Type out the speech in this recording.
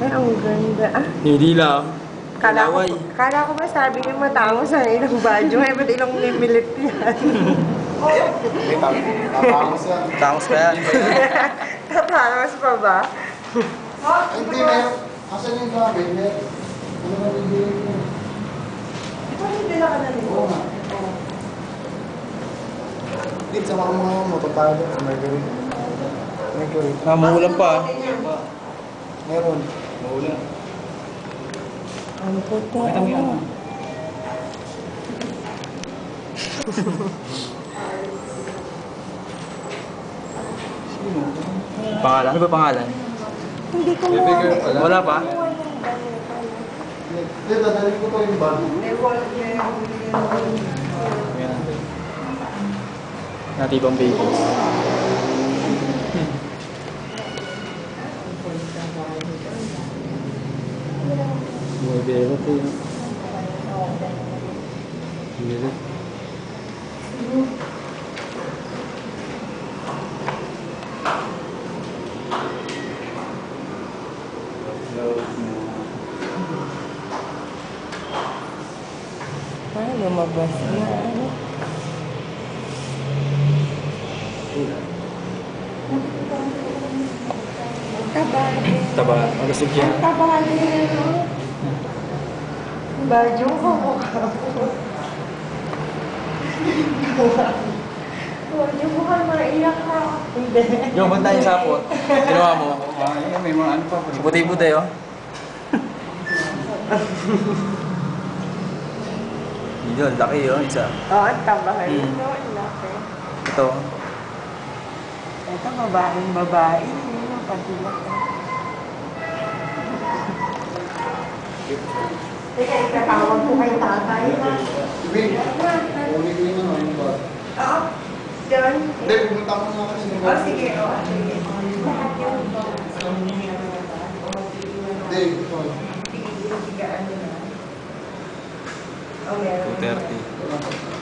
Ay, ang ganda. Ah, Nidila. kala ko ba sabi niyo matangos ang ilang badyo? Ay, ba't ilang mimilit yan? May tatangos yan. Tangos ka yan. Tatangos pa ba? Ay, hindi na yun. Asan yung gabi? Ano na bibigyan ko? Ito hindi nila ka na rin. Oo nga. Dito sa mga motor tayo doon sa Mercury. Mercury. Namuulan pa. Meron. Maulan. Ang puto. Pangalan? Ano ba pangalan? Hindi ko mo. Wala pa? Dito, dadalhin ko to yung bag. Ayan. Natibang babies. Buwebero po yun. Buwebero. Ay, lumabas na. Ano? Tabali. Taba, malusog yan. Tabali. Badyo ko mukha mo. Badyo mo ka, maiyak ka. Hindi. Yung ba't tayo sapot? Ginawa mo? Ay, may mga ano pa. Puti-puti oh. Yun, laki yun, isa. Oo, ang tabahan. Ito, ang laki. Ito. Ito, babae. Ano, patulak. Teka, ikatawag ko kay tatay. Ibig, ulit ko yung ano, yung bag. Oo. Diyan. Hindi, pumunta ko nga kasi ng Oh, sige. Oh, sige. Lahat yung Hindi, ito. sige, ano na. Oh, meron. 230.